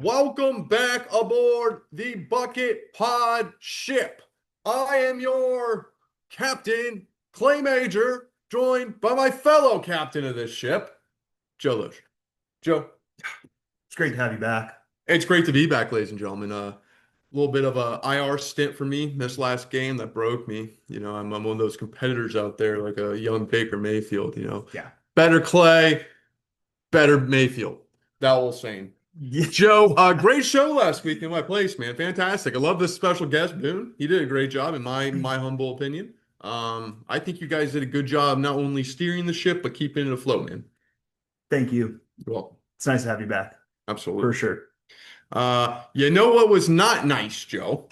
Welcome back aboard the Buc It Pod ship. I am your captain, Clay Major, joined by my fellow captain of this ship, Joe Loesch. Joe, It's great to have you back. it's great to be back, ladies and gentlemen. A little bit of a IR stint for me this last game that broke me. I'm one of those competitors out there, like a young Baker Mayfield. Yeah. Better Clay, better Mayfield. That old saying. Yeah. Joe, great show last week in my place, man. Fantastic. I love this special guest, Boone. He did a great job, in my humble opinion. I think you guys did a good job not only steering the ship but keeping it afloat, man. Thank you. You're welcome. It's nice to have you back, Absolutely. for sure. You know what was not nice, Joe,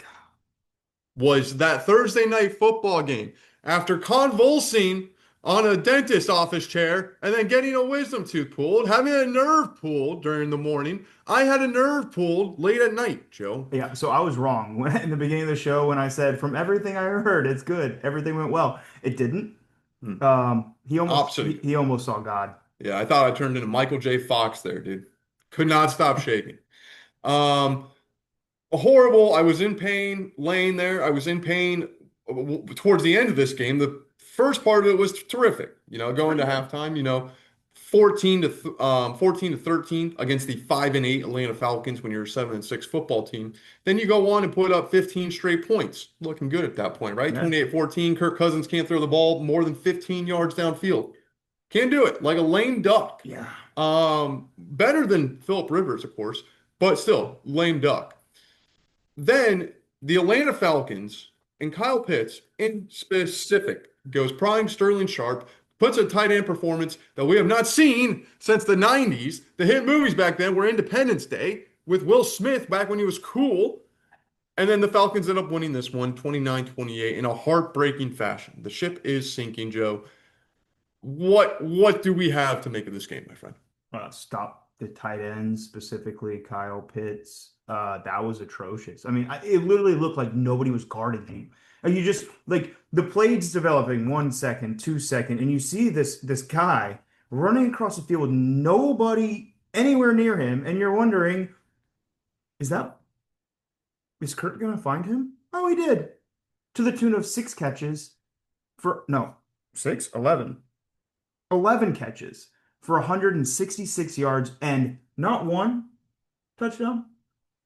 was that Thursday night football game. After convulsing on a dentist office chair and then getting a wisdom tooth pulled, having a nerve pulled during the morning, I had a nerve pulled late at night, Joe. Yeah, so I was wrong in the beginning of the show when I said, from everything I heard, it's good. Everything went well. It didn't. Hmm. He almost Opposite. he almost saw God. Yeah, I thought I turned into Michael J. Fox there, dude. Could not stop shaking. Um, Horrible. I was in pain laying there. I was in pain towards the end of this game. The first part of it was terrific. Going to halftime, 14 to 13 against the 5-8 Atlanta Falcons when you're a 7-6 football team. Then you go on and put up 15 straight points. Looking good at that point, right? Yeah. 28-14. Kirk Cousins can't throw the ball more than 15 yards downfield. Can't do it. Like a lame duck. Yeah. Better than Philip Rivers, of course, but still lame duck. Then the Atlanta Falcons and Kyle Pitts in specific goes prime Sterling Sharp, puts a tight end performance that we have not seen since the 90s. The hit movies back then were Independence Day with Will Smith back when he was cool. And then the Falcons end up winning this one 29-28 in a heartbreaking fashion. The ship is sinking, Joe. What do we have to make of this game, my friend? Stop the tight ends, specifically Kyle Pitts. That was atrocious. I mean, it literally looked like nobody was guarding him. And you just like the play's developing 1 second, 2 second, and you see this guy running across the field with nobody anywhere near him, and you're wondering, is Kurt gonna find him? Oh, he did. To the tune of 6 catches for no, 6, 11. 11 catches for 166 yards and not one touchdown,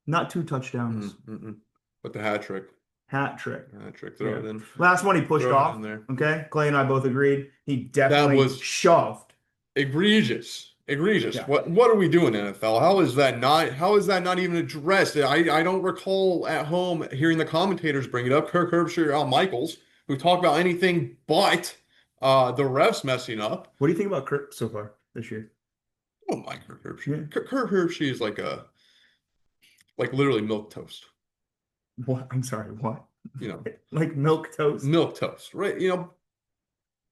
not 2 touchdowns. But the hat trick. Hat trick. Hat trick. Throw it in. Last one he pushed Throw it off. in there. Okay. Clay and I both agreed. He definitely That was shoved. egregious. Egregious. Yeah. What are we doing, NFL? How is that not even addressed? I don't recall at home hearing the commentators bring it up. Kirk Herbstreit, Al Michaels, who talk about anything but the refs messing up. What do you think about Kurt so far this year? Oh my, Kirk Herbstreit. Yeah. Kirk Herbstreit is like literally milk toast. What? I'm sorry, what? You know, Like milk toast? milk toast, right?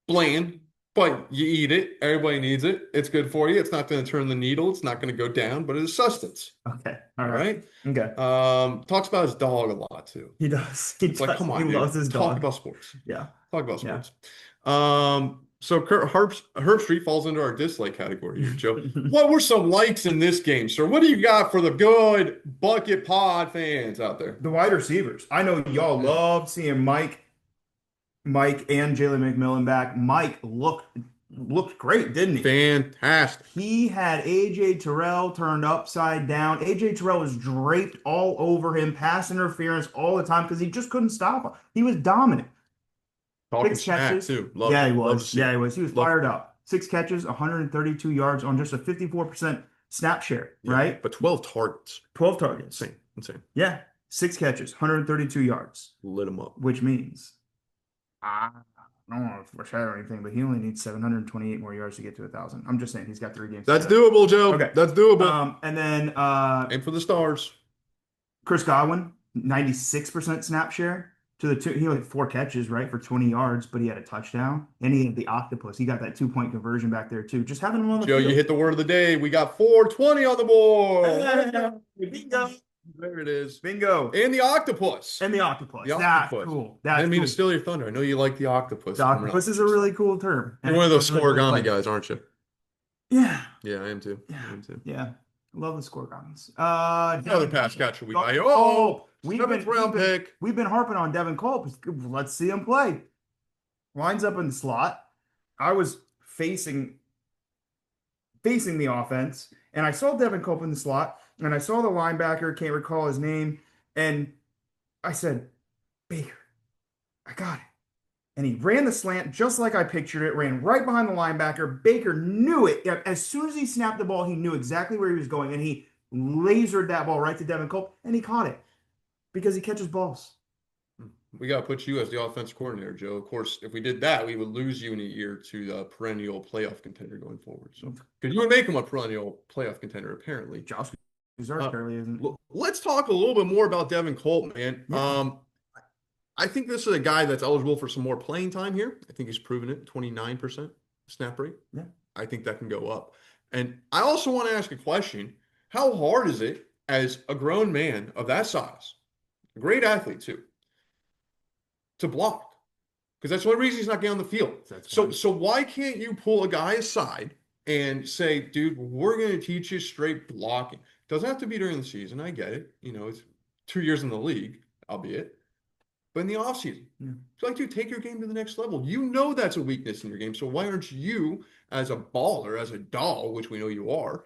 Bland, but you eat it. Everybody needs it. It's good for you. It's not going to turn the needle. It's not going to go down, but it's sustenance. Okay. All right. Okay. Talks about his dog a lot too. He does. He It's does. like, come on, He dude. loves his Talk dog. about sports. Yeah. Talk about Yeah. sports. So Herbstreit falls into our dislike category here, Joe. What were some likes in this game, sir? What do you got for the good Buc It Pod fans out there? The wide receivers. I know y'all loved seeing Mike and Jalen McMillan back. Mike looked great, didn't he? Fantastic. He had AJ Terrell turned upside down. AJ Terrell was draped all over him, pass interference all the time because he just couldn't stop him. He was dominant. Talking 6 smack catches. too. Love Yeah, it. he Love to was. see Yeah, it. he was. He was Love fired up. 6 catches, 132 yards on just a 54% snap share, Yeah, right? but 12 targets. 12 targets. Insane. Yeah, 6 catches, 132 yards, Lit him up. which means I don't want to foreshadow anything, but he only needs 728 more yards to get to 1,000. I'm just saying he's got 3 games. That's doable, Joe. Okay. That's doable. And then Aim for the stars. Chris Godwin, 96% snap share to the two. He had 4 catches, right, for 20 yards, but he had a touchdown, and he had the octopus. He got that 2-point conversion back there too. Just having him on the Joe, field. you hit the word of the day. We got 420 on the board. Bingo. There it is. Bingo. And the octopus. And the octopus. The That's octopus. cool. I That's didn't mean cool. to steal your thunder. I know you like the octopus. The octopus is a really cool term. You're one of those It's a really cool scoregami play. guys, aren't you? Yeah. Yeah, I am too. Yeah. I am too. Yeah. Love the score comments. Another pass catcher we buy. We've Round pick. We've been harping on Devin Culp. Let's see him play. Lines up in the slot. I was facing the offense, and I saw Devin Culp in the slot, and I saw the linebacker, can't recall his name, and I said, Baker, I got it. And he ran the slant just like I pictured it, ran right behind the linebacker. Baker knew it. As soon as he snapped the ball, he knew exactly where he was going, and he lasered that ball right to Devin Culp, and he caught it because he catches balls. We got to put you as the offensive coordinator, Joe. Of course, if we did that, we would lose you in a year to the perennial playoff contender going forward. So, because you would make him a perennial playoff contender, apparently. Josh apparently isn't. Let's talk a little bit more about Devin Culp, man. Yeah. I think this is a guy that's eligible for some more playing time here. I think he's proven it, 29% snap rate. Yeah. I think that can go up. And I also want to ask a question. How hard is it as a grown man of that size, a great athlete too, to block? Because that's the only reason he's not getting on the field. So why can't you pull a guy aside and say, dude, we're going to teach you straight blocking? Doesn't have to be during the season. I get it. You know, it's 2 years in the league, albeit. But in the offseason, it's like, dude, take your game to the next level. You know that's a weakness in your game. So why aren't you, as a baller, as a doll, which we know you are,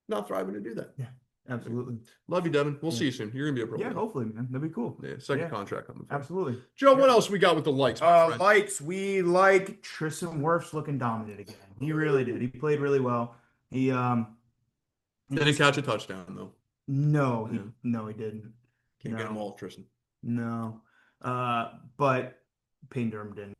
not thriving to do that? Yeah, absolutely. Love you, Devin. We'll see you soon. You're going to be a pro. Yeah, hopefully, man. That'd be cool. Yeah, second contract coming. Absolutely. Joe, what else we got with the likes? Likes. We like Tristan Wirfs looking dominant again. He really did. He played really well. He didn't catch a touchdown, though. No, he didn't. Can't get them all, Tristan. No. But Payne Durham didn't.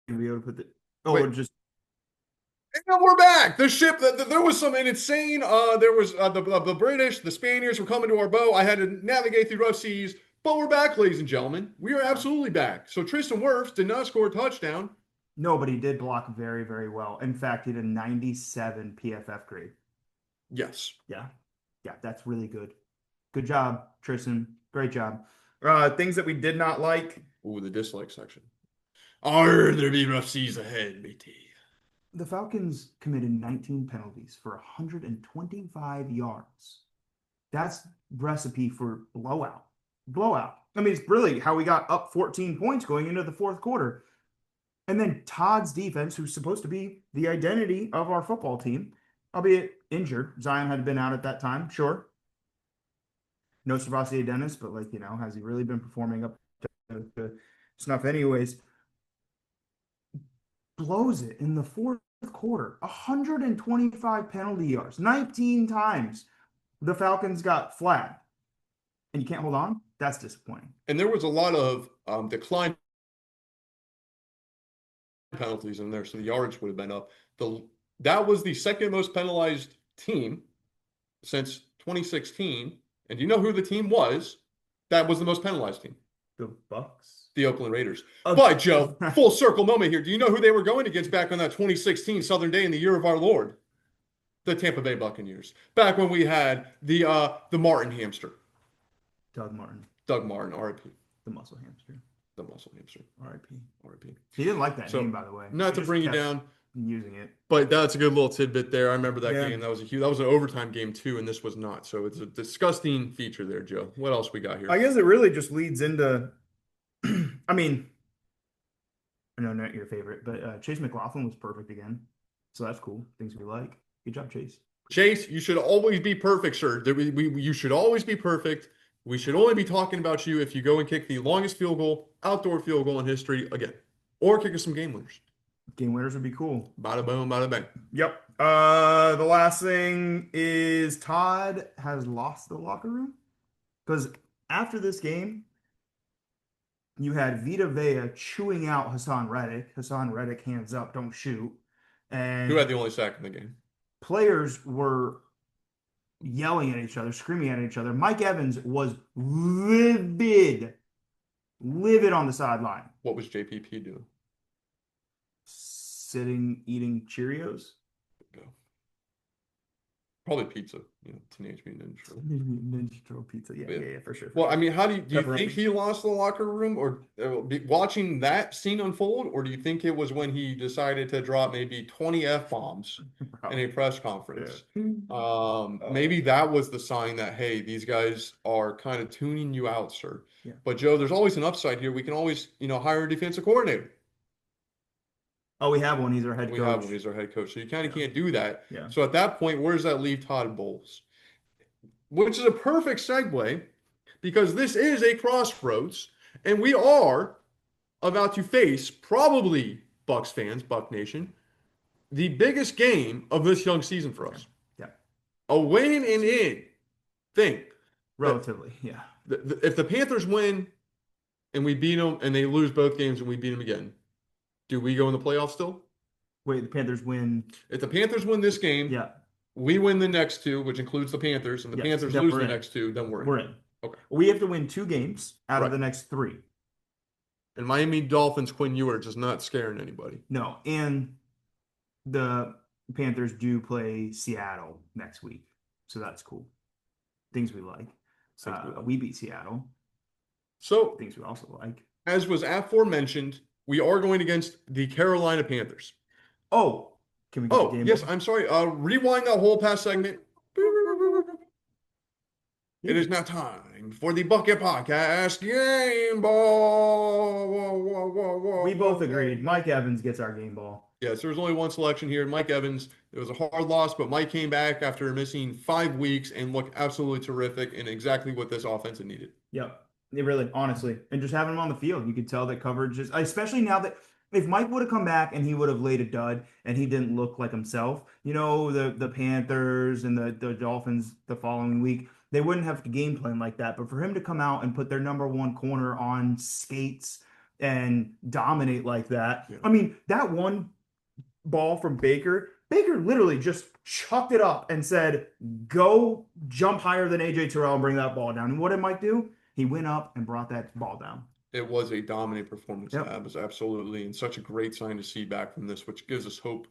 Be able to put the And we're back. The ship. There was some insane. There was the British, the Spaniards were coming to our boat. I had to navigate through rough seas, but we're back, ladies and gentlemen. We are absolutely back. So Tristan Wirfs did not score a touchdown. No, but he did block very, very well. In fact, he had a 97 PFF grade. Yes. Yeah, that's really good. Good job, Tristan. Great job. Things that we did not like. Ooh, the dislike section. There be rough seas ahead, BT. The Falcons committed 19 penalties for 125 yards. That's recipe for blowout. I mean, it's really how we got up 14 points going into the fourth quarter. And then Todd's defense, who's supposed to be the identity of our football team, albeit injured. Zion had been out at that time, sure. No Savasi Dennis, but has he really been performing up to snuff anyways? Blows it in the fourth quarter. 125 penalty yards. 19 times the Falcons got flagged. And you can't hold on? That's disappointing. And there was a lot of decline penalties in there, so the yardage would have been up. That was the second most penalized team since 2016. And do you know who the team was that was the most penalized team? The Bucs. The Oakland Raiders. Okay. But, Joe, full circle moment here. Do you know who they were going against back on that 2016 Southern Day in the year of our Lord? The Tampa Bay Buccaneers. Back when we had the Martin hamster. Doug Martin, R.I.P. The muscle hamster. R.I.P. He didn't like that name, by the way. Not to bring you down. Using it. But that's a good little tidbit there. I remember that game. That was an overtime game too, and this was not. So it's a disgusting feature there, Joe. What else we got here? I guess it really just leads into I mean, I know not your favorite, but Chase McLaughlin was perfect again. So that's cool. Things we like. Good job, Chase. Chase, you should always be perfect, sir. You should always be perfect. We should only be talking about you if you go and kick the longest field goal, outdoor field goal in history again. Or kick us some game winners. Game winners would be cool. Bada boom, bada bang. Yep. The last thing is Todd has lost the locker room. Because after this game, you had Vita Vea chewing out Hassan Reddick. Hassan Reddick, hands up, don't shoot. And who had the only sack in the game? Players were yelling at each other, screaming at each other. Mike Evans was livid on the sideline. What was JPP doing? sitting eating Cheerios. Go. Probably pizza. Teenage Mutant Ninja Turtle. Ninja Turtle pizza. Yeah, for sure. Well, sure. I mean, how do you think Pepperoni. he lost the locker room, or watching that scene unfold, or do you think it was when he decided to drop maybe 20 F-bombs in a press conference? Maybe that was the sign that, hey, these guys are kind of tuning you out, sir. Yeah. But Joe, there's always an upside here. We can always, hire a defensive coordinator. Oh, we have one. He's our head We coach. have one. He's our head coach. So you kind of can't do that. Yeah. So at that point, where does that leave Todd Bowles? Which is a perfect segue, because this is a crossroads, and we are about to face, probably, Bucs fans, Buc Nation, the biggest game of this young season for us. Yeah. A win and in thing. Relatively, yeah. If the Panthers win and we beat them, and they lose both games and we beat them again, do we go in the playoffs still? Wait, the Panthers win. If the Panthers win this game, yeah, we win the next two, which includes the Panthers, and the Panthers lose the next two, then we're in. We're in. Okay. We have to win 2 games out of the next 3. And Miami Dolphins, Quinn Ewers is not scaring anybody. No, and the Panthers do play Seattle next week, so that's cool. Things we like. We beat Seattle. So things we also like. As was aforementioned, we are going against the Carolina Panthers. Oh, can we get the game? Yes, I'm sorry. Rewind that whole past segment. It is now time for the Buc It Podcast game ball. We both agreed. Mike Evans gets our game ball. Yes, there was only one selection here. Mike Evans. It was a hard loss, but Mike came back after missing 5 weeks and looked absolutely terrific and exactly what this offense needed. Yep. It really, honestly. And just having him on the field, you could tell that coverage is, especially now that if Mike would have come back and he would have laid a dud and he didn't look like himself, the Panthers and the Dolphins the following week, they wouldn't have to game plan like that. But for him to come out and put their number 1 corner on skates and dominate like that, yeah. I mean, that one ball from Baker literally just chucked it up and said, go jump higher than AJ Terrell and bring that ball down. And what did Mike do? He went up and brought that ball down. It was a dominant performance. Yep. That was absolutely, and such a great sign to see back from this, which gives us hope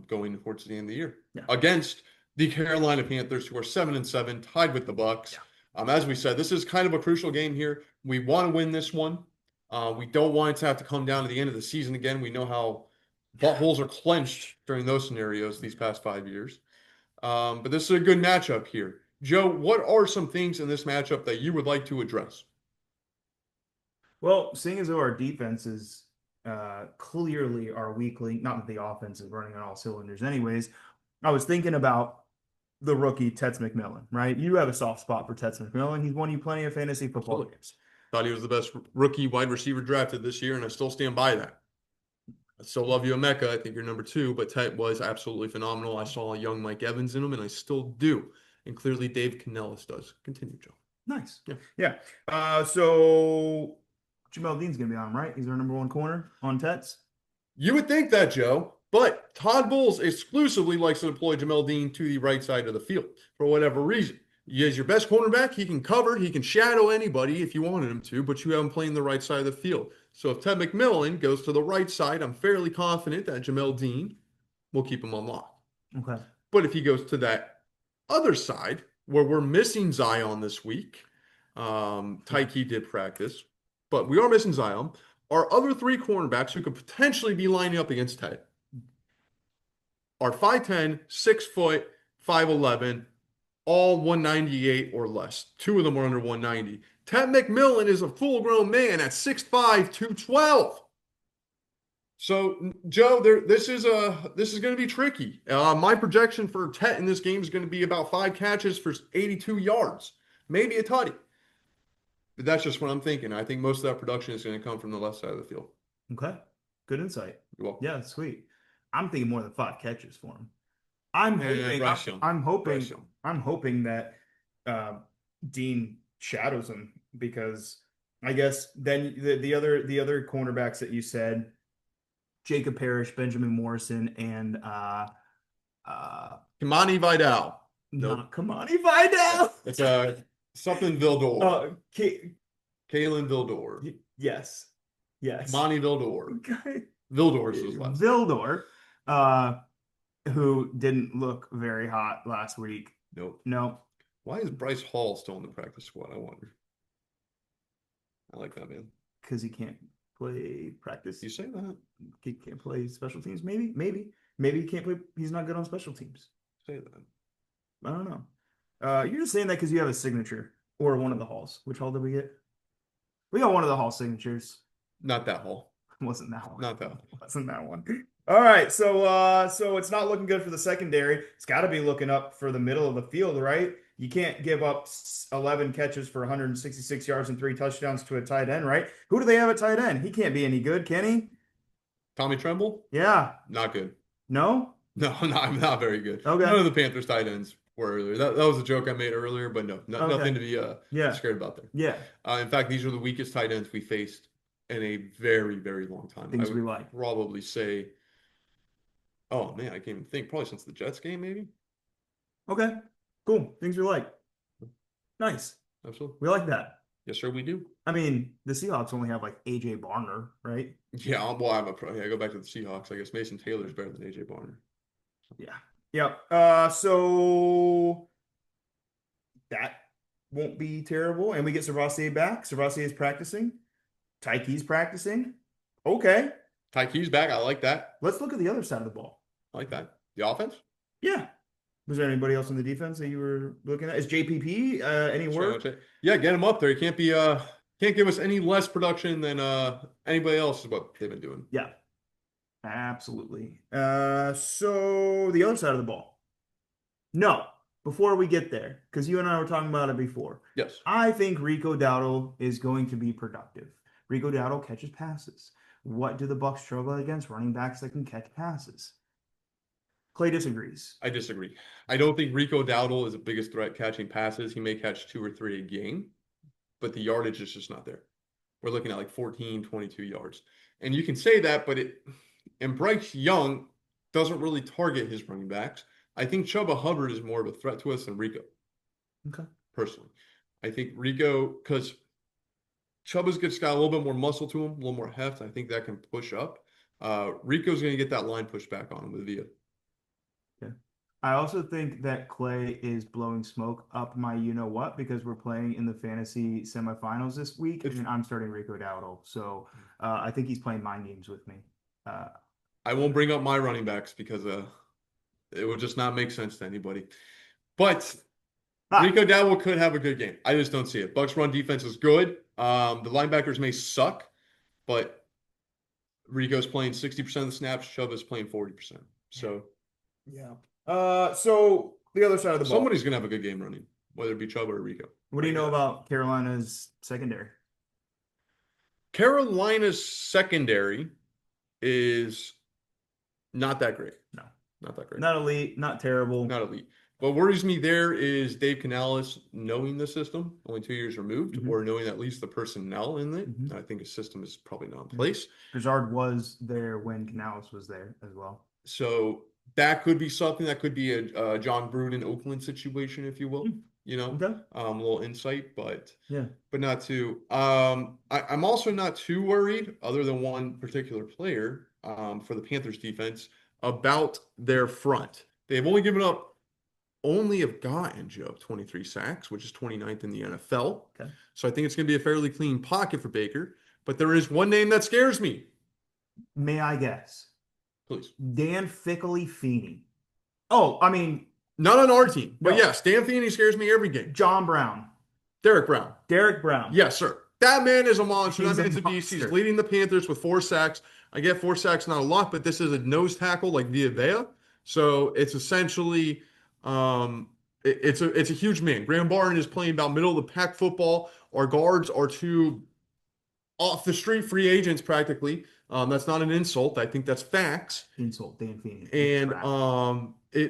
going towards the end of the year. Yeah. Against the Carolina Panthers, who are 7-7, tied with the Bucs. Yeah. As we said, this is kind of a crucial game here. We want to win this one. We don't want it to have to come down to the end of the season again. We know how buttholes are clenched during those scenarios these past 5 years. But this is a good matchup here. Joe, what are some things in this matchup that you would like to address? Well, seeing as though our defense is clearly our weak link, not that the offense is running on all cylinders anyways, I was thinking about the rookie, Tex McMillan, right? You have a soft spot for Tex McMillan. He's won you plenty of fantasy football games. Thought he was the best rookie wide receiver drafted this year, and I still stand by that. I still love you, Emeka. I think you're number 2, but Tet was absolutely phenomenal. I saw a young Mike Evans in him, and I still do. And clearly Dave Canellis does. Continue, Joe. Nice. Yeah. So Jamel Dean's going to be on, right? He's our number 1 corner on Tets. You would think that, Joe. But Todd Bowles exclusively likes to deploy Jamel Dean to the right side of the field for whatever reason. He is your best cornerback. He can cover. He can shadow anybody if you wanted him to, but you have him playing the right side of the field. So if Ted McMillan goes to the right side, I'm fairly confident that Jamel Dean will keep him on lock. Okay. But if he goes to that other side, where we're missing Zion this week, Tyke did practice, but we are missing Zion. Our other 3 cornerbacks who could potentially be lining up against Ted are 5'10", 6 foot, 5'11", all 198 or less. 2 of them are under 190. Ted McMillan is a full-grown man at 6'5", 212. So, Joe, this is going to be tricky. My projection for Tet in this game is going to be about 5 catches for 82 yards, maybe a tutty. But that's just what I'm thinking. I think most of that production is going to come from the left side of the field. Okay, good insight. You're welcome. Yeah, sweet. I'm thinking more than 5 catches for him. I'm hoping that Dean shadows him, because I guess then the other cornerbacks that you said, Jacob Parrish, Benjamin Morrison, and Kamani Vidal. Not Kamani Vidal. It's something Vildor. Kalen Vildor. Yes. Kamani Vildor. Okay. Vildor's was last. Vildor, who didn't look very hot last week. Nope. No. Why is Bryce Hall still in the practice squad? I wonder. I like that, man. Because he can't play practice. You say that? He can't play special teams. Maybe he can't play. He's not good on special teams. Say that. I don't know. You're just saying that because you have a signature or one of the halls. Which hall did we get? We got one of the hall signatures. Not that hall. Wasn't that one? Not that one. Wasn't that one? All right, so it's not looking good for the secondary. It's got to be looking up for the middle of the field, right? You can't give up 11 catches for 166 yards and 3 touchdowns to a tight end, right? Who do they have at tight end? He can't be any good, can he? Tommy Tremble? Yeah. Not good. No? No, not very good. Okay. None of the Panthers tight ends were earlier. That was a joke I made earlier, but no, nothing to be scared about there. Yeah. In fact, these are the weakest tight ends we faced in a very, very long time. Things I we would like. probably say, oh man, I can't even think. Probably since the Jets game, maybe. Okay. Cool. Things we like. Nice. Absolutely. We like that. Yes, sir, we do. I mean, the Seahawks only have like AJ Barner, right? Yeah, well, I go back to the Seahawks. I guess Mason Taylor's better than AJ Barner. Yeah. Yep. So that won't be terrible. And we get Savassier back. Savassier is practicing. Tyke's practicing. Okay. Tyke's back. I like that. Let's look at the other side of the ball. I like that. The offense? Yeah. Was there anybody else on the defense that you were looking at? Is JPP any work? Yeah, get him up there. He can't be can't give us any less production than anybody else is what they've been doing. Yeah. Absolutely. So the other side of the ball. No, before we get there, because you and I were talking about it before. Yes. I think Rico Dowdle is going to be productive. Rico Dowdle catches passes. What do the Bucs struggle against? Running backs that can catch passes. Clay disagrees. I disagree. I don't think Rico Dowdle is the biggest threat catching passes. He may catch 2 or 3 a game, but the yardage is just not there. We're looking at like 14, 22 yards. And you can say that, but Bryce Young doesn't really target his running backs. I think Chuba Hubbard is more of a threat to us than Rico. Okay. Personally. I think Rico, because Chuba's just got a little bit more muscle to him, a little more heft. I think that can push up. Rico's going to get that line pushed back on him with Villa. Yeah. I also think that Clay is blowing smoke up my you-know-what because we're playing in the fantasy semifinals this week, and I'm starting Rico Dowdle. So I think he's playing mind games with me. I won't bring up my running backs because it would just not make sense to anybody. But Rico Dowdle could have a good game. I just don't see it. Bucs run defense is good. The linebackers may suck, but Rico's playing 60% of the snaps. Chuba's playing 40%. So, yeah. So the other side of the ball. Somebody's going to have a good game running, whether it be Chuba or Rico. What do you know about Carolina's secondary? Carolina's secondary is not that great. No. Not that great. Not elite, not terrible. Not elite. What worries me there is Dave Canales knowing the system, only 2 years removed, or knowing at least the personnel in it. I think his system is probably not in place. Grizzard was there when Canales was there as well. So that could be something. That could be a John Gruden Oakland situation, if you will. You know, a little insight, but not too. I'm also not too worried, other than one particular player for the Panthers defense, about their front. They've only have gotten, Joe, 23 sacks, which is 29th in the NFL. Okay. So I think it's going to be a fairly clean pocket for Baker. But there is one name that scares me. May I guess? Please. Dan Feeney. Oh, I mean. Not on our team. But yes, Dan Feeney scares me every game. John Brown. Derek Brown. Yes, sir. That man is a monster. He's that man's a beast. He's leading the Panthers with 4 sacks. I get 4 sacks, not a lot, but this is a nose tackle like Villa. So it's essentially it's a huge man. Graham Barton is playing about middle of the pack football. Our guards are 2 off the street free agents practically. That's not an insult. I think that's facts. Insult, Dan Feeney. And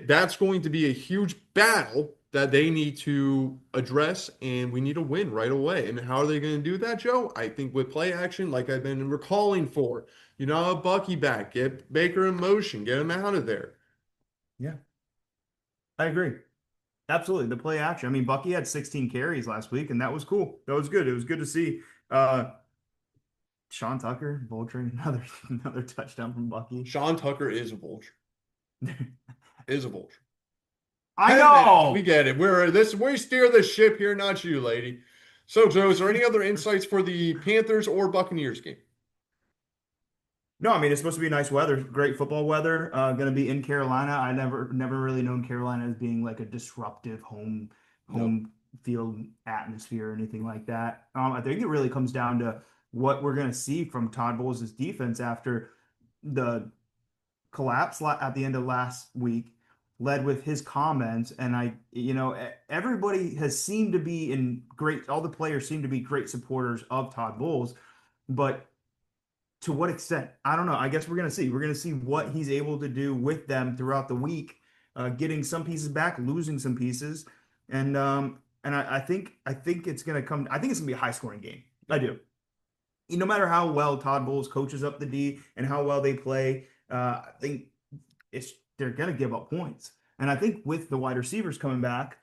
that's going to be a huge battle that they need to address, and we need to win right away. And how are they going to do that, Joe? I think with play action, like I've been recalling for. You know, Bucky back, get Baker in motion, get him out of there. Yeah, I agree. Absolutely, the play action. I mean, Bucky had 16 carries last week, and that was cool. That was good. It was good to see. Sean Tucker, vulturing another touchdown from Bucky. Sean Tucker is a vulture. Is a vulture. I Hey, know. man, we get it. We steer the ship here, not you, lady. So, Joe, is there any other insights for the Panthers or Buccaneers game? No, I mean it's supposed to be nice weather, great football weather. Going to be in Carolina. I never really known Carolina as being like a disruptive home Nope. field atmosphere or anything like that. I think it really comes down to what we're going to see from Todd Bowles' defense after the collapse at the end of last week, led with his comments. And everybody has seemed to be all the players seem to be great supporters of Todd Bowles, but to what extent? I don't know. I guess we're going to see. We're going to see what he's able to do with them throughout the week, getting some pieces back, losing some pieces, and I think it's going to come. I think it's going to be a high scoring game. I do. No matter how well Todd Bowles coaches up the D and how well they play, I think they're going to give up points. And I think with the wide receivers coming back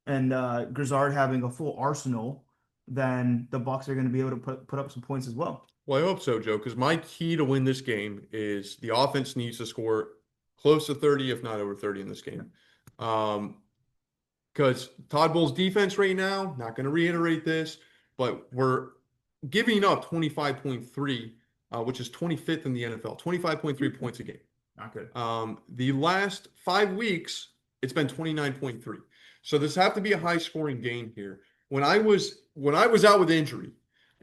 and Grizzard having a full arsenal, then the Bucs are going to be able to put up some points as well. Well, I hope so, Joe, because my key to win this game is the offense needs to score close to 30, if not over 30 in this game. Because Todd Bowles' defense right now, not going to reiterate this, but we're giving up 25.3, which is 25th in the NFL, 25.3 points a game. Not good. The last 5 weeks, it's been 29.3. So this have to be a high-scoring game here. When I was out with injury,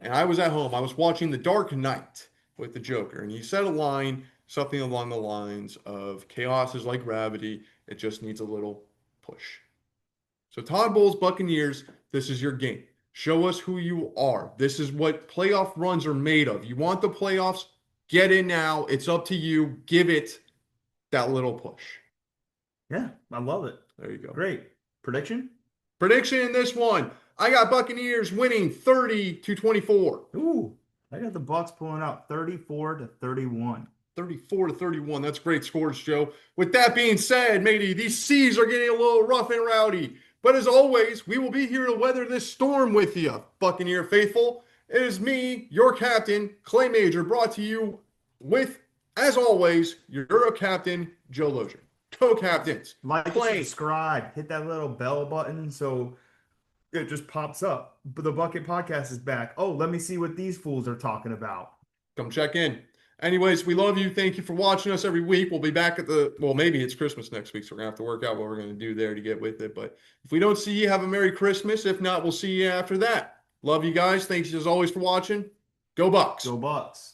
and I was at home, I was watching The Dark Knight with the Joker, and he said a line, something along the lines of chaos is like gravity, it just needs a little push. So Todd Bowles, Buccaneers, this is your game. Show us who you are. This is what playoff runs are made of. You want the playoffs? Get in now. It's up to you. Give it that little push. Yeah, I love it. There you go. Great. Prediction? Prediction in this one. I got Buccaneers winning 30-24. Ooh, I got the Bucs pulling out 34-31. 34-31. That's great scores, Joe. With that being said, matey, these seas are getting a little rough and rowdy. But as always, we will be here to weather this storm with you, Buccaneer faithful. It is me, your captain, Clay Major, brought to you with, as always, your captain, Joe Lozier. Co-captains. Like, Clay. subscribe, hit that little bell button so it just pops up. But the Buc It Podcast is back. Oh, let me see what these fools are talking about. Come check in. Anyways, we love you. Thank you for watching us every week. We'll be back maybe it's Christmas next week, so we're going to have to work out what we're going to do there to get with it. But if we don't see you, have a Merry Christmas. If not, we'll see you after that. Love you guys. Thanks as always for watching. Go Bucs. Go Bucs.